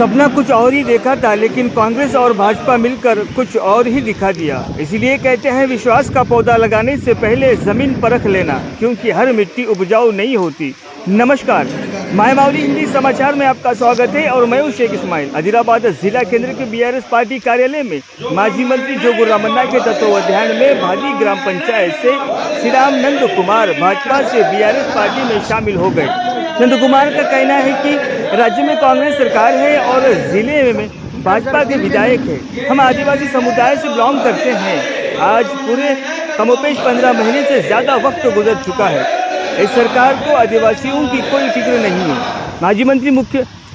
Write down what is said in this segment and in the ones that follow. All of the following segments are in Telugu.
सपना कुछ और ही देखा था, लेकिन कांग्रेस और भाजपा मिलकर कुछ और ही दिखा दिया। इसलिए कहते हैं विश्वास का पौधा लगाने से पहले जमीन परख लेना, क्योंकि हर मिट्टी उपजाऊ नहीं होती। नमस्कार, मायमावली हिंदी समाचार में आपका स्वागत है और मैं हूं शेख इस्माइल। आदिलाबाद जिला केंद्र के बीआरएस पार्टी कार्यालय में माजी मंत्री जोगुर रामन्ना के तत्वावधान में भादी ग्राम पंचायत से श्री राम नंद कुमार भाजपा से बीआरएस पार्टी में शामिल हो गए। नंद कुमार का कहना है कि राज्य में कांग्रेस सरकार है और जिले में भाजपा के विधायक है। हम आदिवासी समुदाय से बिलोंग करते हैं। आज पूरे कमोपेश 15 महीने से ज़्यादा वक्त गुजर चुका है। इस सरकार को आदिवासियों की कोई फिक्र नहीं है।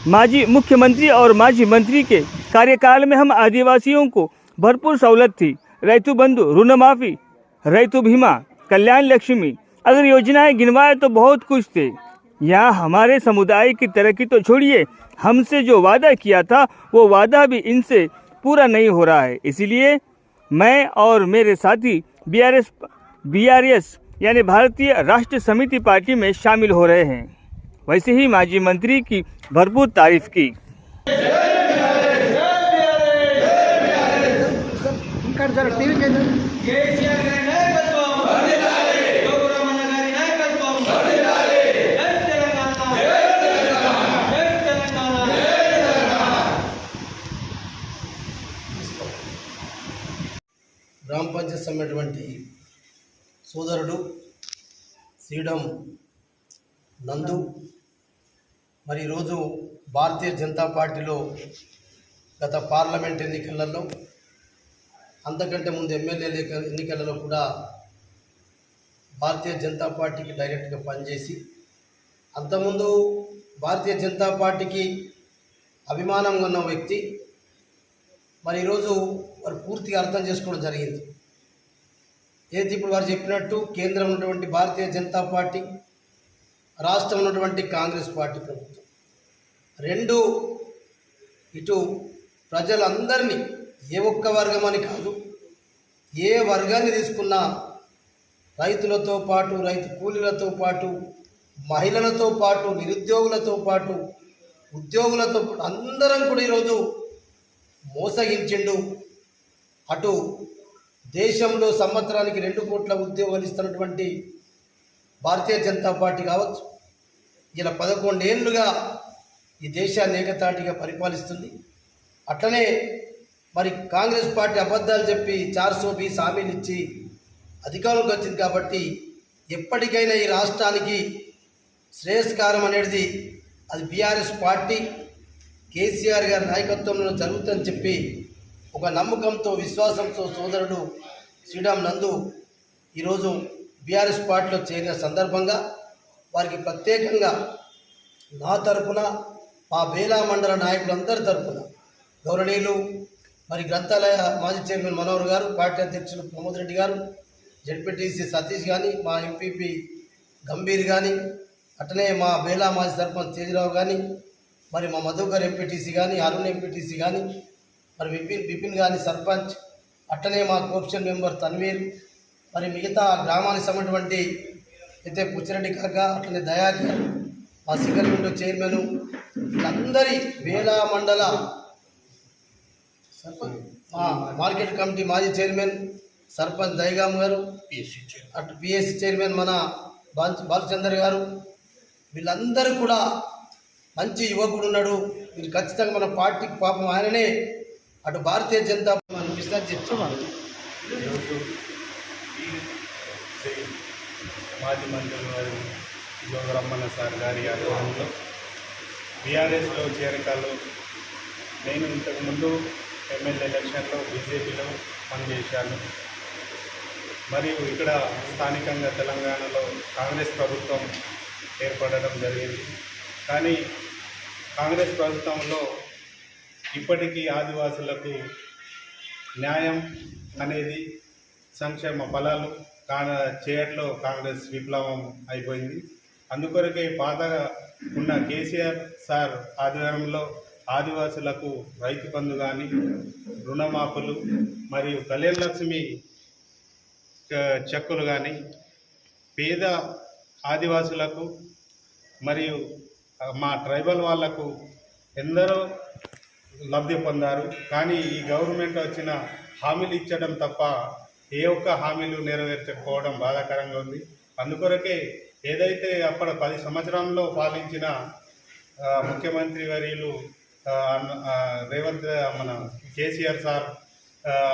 माजी मुख्यमंत्री और माजी मंत्री के कार्यकाल में हम आदिवासियों को भरपूर सहूलत थी। रैतु बंधु, ऋण माफी, रैतु बीमा, कल्याण लक्ष्मी, अगर योजनाएं गिनवाए तो बहुत कुछ थे। यहाँ हमारे समुदाय की तरक्की तो छोड़िए, हमसे जो वादा किया था वो वादा भी इनसे पूरा नहीं हो रहा है। इसीलिए मैं और मेरे साथी बीआरएस यानी भारतीय राष्ट्र समिति पार्टी में शामिल हो रहे हैं। वैसे ही माजी मंत्री की भरपूर तारीफ की। గ్రామ పంచాయత్ సమ్మెటువంటి సోదరుడు శ్రీడం నందు మరి ఈరోజు భారతీయ జనతా పార్టీలో గత పార్లమెంట్ ఎన్నికలలో అంతకంటే ముందు ఎమ్మెల్యే ఎన్నికలలో కూడా భారతీయ జనతా పార్టీకి డైరెక్ట్గా పనిచేసి అంతకుముందు భారతీయ జనతా పార్టీకి అభిమానంగా ఉన్న వ్యక్తి మరి ఈరోజు వారు పూర్తిగా అర్థం చేసుకోవడం జరిగింది. ఏది ఇప్పుడు వారు చెప్పినట్టు కేంద్రం ఉన్నటువంటి భారతీయ జనతా పార్టీ, రాష్ట్రం ఉన్నటువంటి కాంగ్రెస్ పార్టీ ప్రభుత్వం రెండు ఇటు ప్రజలందరినీ ఏ ఒక్క వర్గం అని కాదు, ఏ వర్గాన్ని తీసుకున్నా రైతులతో పాటు, రైతు కూలీలతో పాటు, మహిళలతో పాటు, నిరుద్యోగులతో పాటు, ఉద్యోగులతో పాటు అందరం కూడా ఈరోజు మోసగించిండు. అటు దేశంలో సంవత్సరానికి 2 కోట్ల ఉద్యోగాలు ఇస్తున్నటువంటి భారతీయ జనతా పార్టీ కావచ్చు, ఇలా 11 ఏళ్ళుగా ఈ దేశాన్ని ఏకతాటిగా పరిపాలిస్తుంది. అట్లనే మరి కాంగ్రెస్ పార్టీ అబద్ధాలు చెప్పి 420 హామీలు ఇచ్చి అధికారంలోకి వచ్చింది. కాబట్టి ఎప్పటికైనా ఈ రాష్ట్రానికి శ్రేయస్కారం అనేది అది బీఆర్ఎస్ పార్టీ కేసీఆర్ గారి నాయకత్వంలో జరుగుతుందని చెప్పి ఒక నమ్మకంతో, విశ్వాసంతో సోదరుడు శ్రీరామ్ నందు ఈరోజు బీఆర్ఎస్ పార్టీలో చేరిన సందర్భంగా వారికి ప్రత్యేకంగా నా తరపున, మా బేలా మండల నాయకులందరి తరపున గౌరవనీయులు మరి గ్రంథాలయ మాజీ చైర్మన్ మనోహర్ గారు, పార్టీ అధ్యక్షులు ప్రమోద్ రెడ్డి గారు, జడ్పీటీసీ సతీష్ కానీ, మా ఎంపీపీ గంభీర్ కానీ, అట్లనే మా బేలా మాజీ సర్పంచ్ తేజరావు కానీ, మరి మా మధుకర్ ఎంపీటీసీ కానీ, అరుణ్ ఎంపీటీసీ కానీ, మరి విపిన్ కానీ సర్పంచ్, అట్టనే మా కోఆప్షన్ మెంబర్ తన్వీర్, మరి మిగతా గ్రామానికి సంబంధించినటువంటి అయితే పుచ్చిరెడ్డి కాక, అట్లనే దయాకర్, మా సింగల్ విండో చైర్మన్, వీళ్ళందరి వేలా మండల సర్పంచ్, మా మార్కెట్ కమిటీ మాజీ చైర్మన్ సర్పంచ్ దైగామ్ గారు, అటు పిఎస్సి చైర్మన్ మన బాలచందర్ గారు, వీళ్ళందరూ కూడా మంచి యువకుడు ఉన్నాడు. మీరు ఖచ్చితంగా మన పార్టీకి పాపం ఆయననే అటు భారతీయ జనతా అనిపిస్తుంది చెప్తున్నాను. మాజీ మంత్రి గారు జోగర్ రామన్న సార్ గారి ఆధ్వర్యంలో బీఆర్ఎస్లో చేరికలు నేను ఇంతకుముందు ఎమ్మెల్యే ఎలక్షన్లో బీజేపీలో పనిచేశాను. మరియు ఇక్కడ స్థానికంగా తెలంగాణలో కాంగ్రెస్ ప్రభుత్వం ఏర్పడడం జరిగింది. కానీ కాంగ్రెస్ ప్రభుత్వంలో ఇప్పటికీ ఆదివాసులకు న్యాయం అనేది, సంక్షేమ ఫలాలు చేయట్లో కాంగ్రెస్ విప్లవం అయిపోయింది. అందుకొరకే పాతగా ఉన్న కేసీఆర్ సార్ ఆధ్వర్యంలో ఆదివాసులకు రైతు బంధు కానీ, రుణమాఫీలు మరియు కళ్యాణ లక్ష్మి చెక్కులు కానీ, పేద ఆదివాసులకు మరియు మా ట్రైబల్ వాళ్లకు ఎందరో లబ్ధి పొందారు. కానీ ఈ గవర్నమెంట్ వచ్చిన హామీలు ఇచ్చడం తప్ప ఏ ఒక్క హామీలు నెరవేర్చకపోవడం బాధాకరంగా ఉంది. అందుకొరకే ఏదైతే అక్కడ 10 సంవత్సరాల్లో పాలించిన ముఖ్యమంత్రి వర్యులు రేవంత్ మన కేసీఆర్ సార్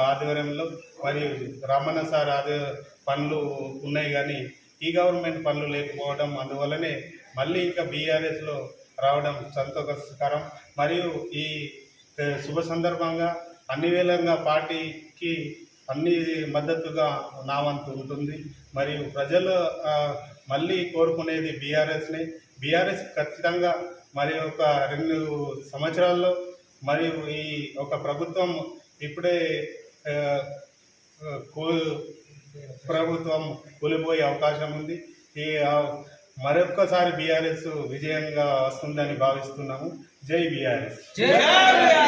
ఆధ్వర్యంలో మరియు రామన్న సార్ పనులు ఉన్నాయి, కానీ ఈ గవర్నమెంట్ పనులు లేకపోవడం, అందువల్లనే మళ్ళీ ఇంకా బీఆర్ఎస్లో రావడం సంతోషకరం. మరియు ఈ శుభ సందర్భంగా అన్ని వేళంగా పార్టీకి అన్ని మద్దతుగా నా వంతు ఉంటుంది. మరియు ప్రజలు మళ్ళీ కోరుకునేది బీఆర్ఎస్ని. బీఆర్ఎస్ ఖచ్చితంగా మరి ఒక 2 సంవత్సరాల్లో మరియు ఈ ఒక ప్రభుత్వం ఇప్పుడే ప్రభుత్వం కూలిపోయే అవకాశం ఉంది. ఈ మరొక్కసారి బీఆర్ఎస్ విజయంగా వస్తుందని భావిస్తున్నాము. జై బీఆర్ఎస్.